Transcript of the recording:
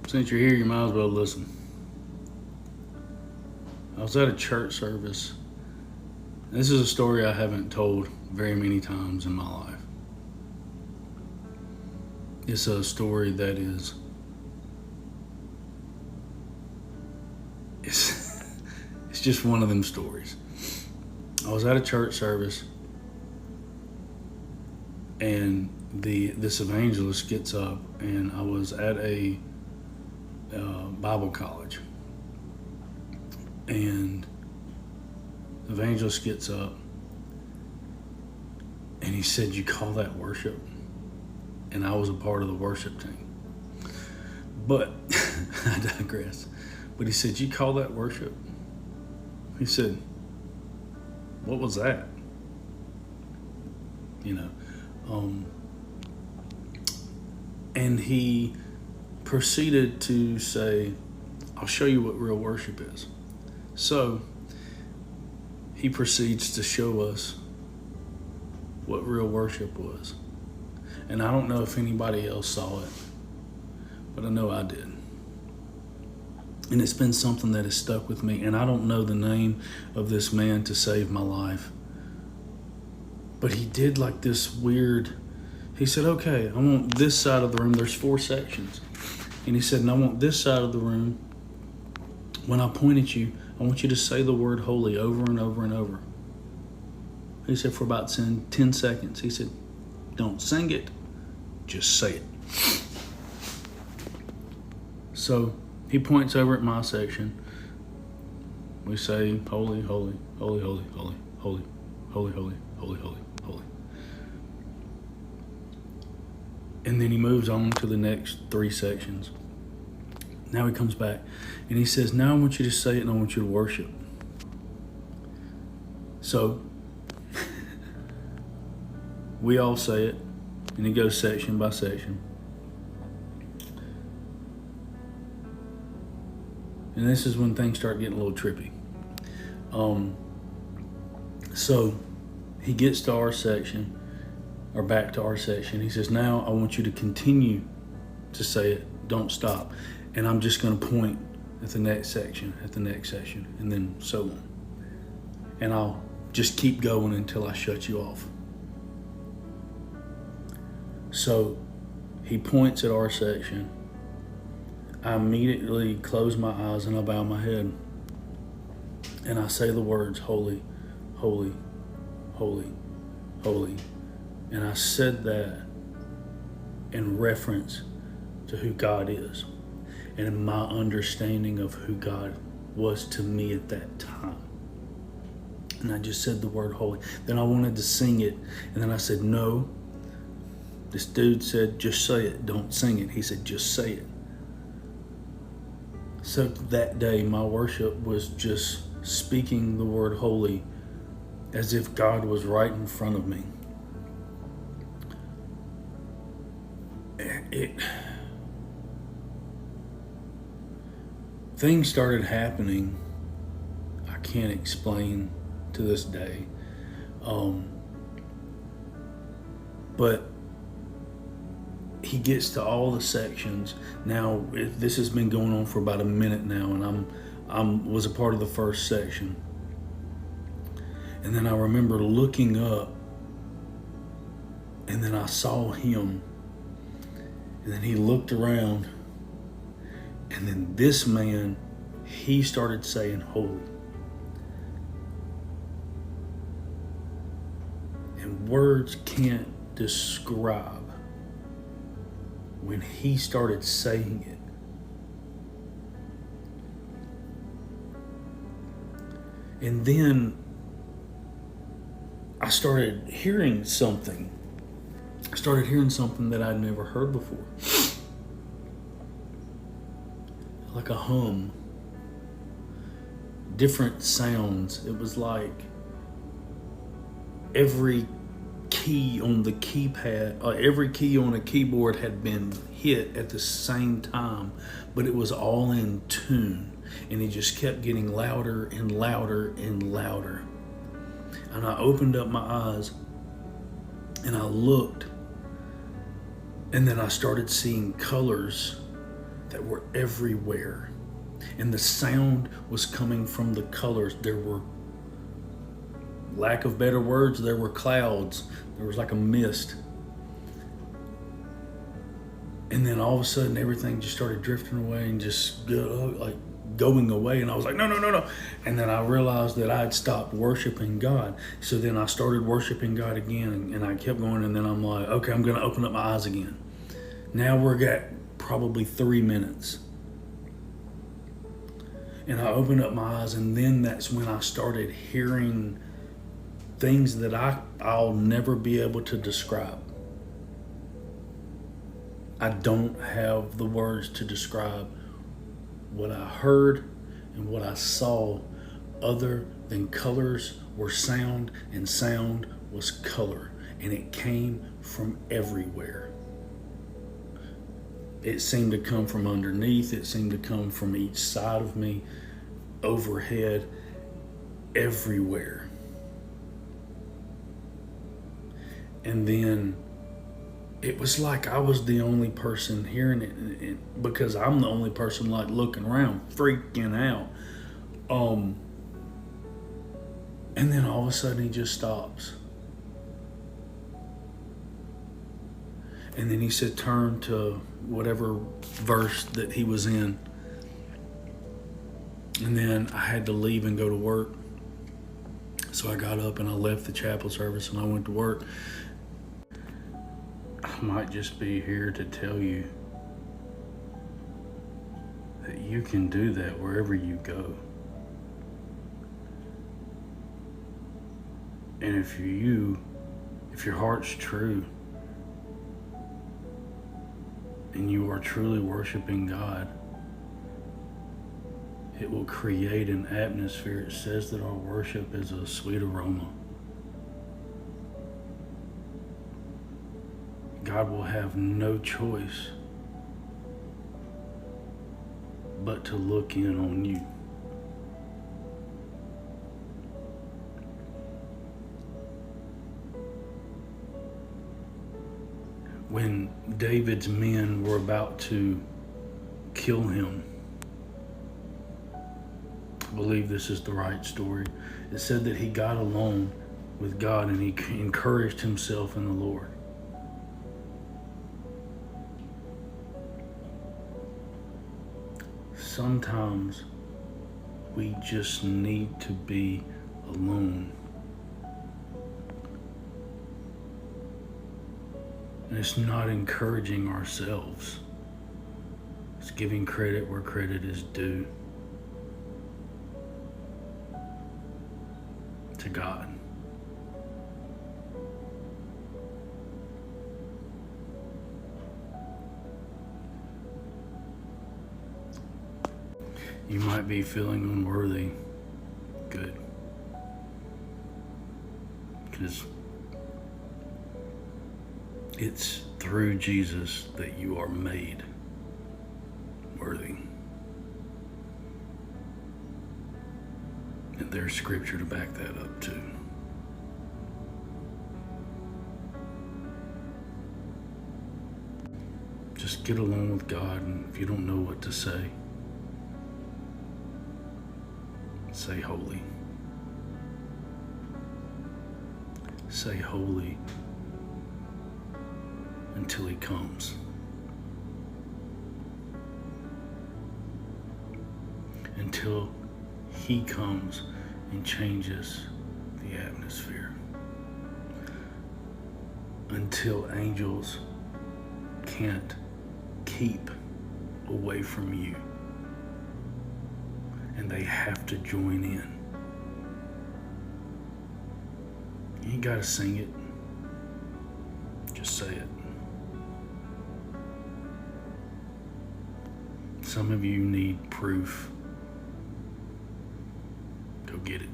Since you're here, you might as well listen. I was at a church service. This is a story I haven't told very many times in my life. It's a story that is... It's just one of them stories. I was at a church service, and this evangelist gets up, and I was at a Bible college, and the evangelist gets up, and he said, "You call that worship?" And I was a part of the worship team. But I digress. But he said, "You call that worship?" He said, "What was that?" And he proceeded to say, "I'll show you what real worship is." So he proceeds to show us what real worship was. And I don't know if anybody else saw it, but I know I did. And it's been something that has stuck with me. And I don't know the name of this man to save my life. But he did like this weird, he said, "Okay, I want this side of the room." There's 4 sections. And he said, "And I want this side of the room. When I point at you, I want you to say the word holy over and over and over." He said for about 10 seconds. He said, "Don't sing it, just say it." So he points over at my section. We say, "Holy, holy, holy, holy, holy, holy, holy, holy, holy, holy, holy." And then he moves on to the next 3 sections. Now he comes back and he says, "Now I want you to say it and I want you to worship." So we all say it, and he goes section by section. And this is when things start getting a little trippy. So he gets to our section, or back to our section. He says, "Now I want you to continue to say it. Don't stop. And I'm just going to point at the next section, and then so on. And I'll just keep going until I shut you off." So he points at our section. I immediately close my eyes and I bow my head. And I say the words, "Holy, holy, holy, holy." And I said that in reference to who God is and in my understanding of who God was to me at that time. And I just said the word holy. Then I wanted to sing it. And then I said, "No." This dude said, "Just say it, don't sing it." He said, "Just say it." So that day, my worship was just speaking the word holy as if God was right in front of me. Things started happening I can't explain to this day. But he gets to all the sections. Now, this has been going on for about a minute now, and I was a part of the first section. And then I remember looking up, and then I saw him, and then he looked around, and then this man, he started saying holy. And words can't describe when he started saying it. And then I started hearing something. I started hearing something that I'd never heard before. Like a hum. Different sounds. It was like every key on the keypad, every key on a keyboard had been hit at the same time, but it was all in tune, and it just kept getting louder and louder and louder. And I opened up my eyes and I looked, and then I started seeing colors that were everywhere. And the sound was coming from the colors. There were, lack of better words, there were clouds. There was like a mist. And then all of a sudden, everything just started drifting away and just going away. And I was like, no, no, no, no. And then I realized that I had stopped worshiping God. So then I started worshiping God again, and I kept going. And then I'm like, okay, I'm going to open up my eyes again. Now we're at probably 3 minutes. And I opened up my eyes, and then that's when I started hearing things that I'll never be able to describe. I don't have the words to describe what I heard and what I saw, other than colors were sound and sound was color, and it came from everywhere. It seemed to come from underneath, it seemed to come from each side of me, overhead, everywhere. And then it was like I was the only person hearing it, because I'm the only person like looking around, freaking out. And then all of a sudden he just stops. And then he said, turn to whatever verse that he was in. And then I had to leave and go to work. So I got up and I left the chapel service and I went to work. I might just be here to tell you that you can do that wherever you go. And if your heart's true and you are truly worshiping God, it will create an atmosphere. It says that our worship is a sweet aroma. God will have no choice but to look in on you. When David's men were about to kill him, I believe this is the right story. It said that he got alone with God and he encouraged himself in the Lord. Sometimes we just need to be alone. And it's not encouraging ourselves. It's giving credit where credit is due. To God. You might be feeling unworthy. Good. Because it's through Jesus that you are made worthy. And there's scripture to back that up too. Just get along with God, and if you don't know what to say, say holy. Say holy until he comes. Until he comes and changes the atmosphere. Until angels can't keep away from you and they have to join in. You ain't gotta sing it, just say it. Some of you need proof. Go get it.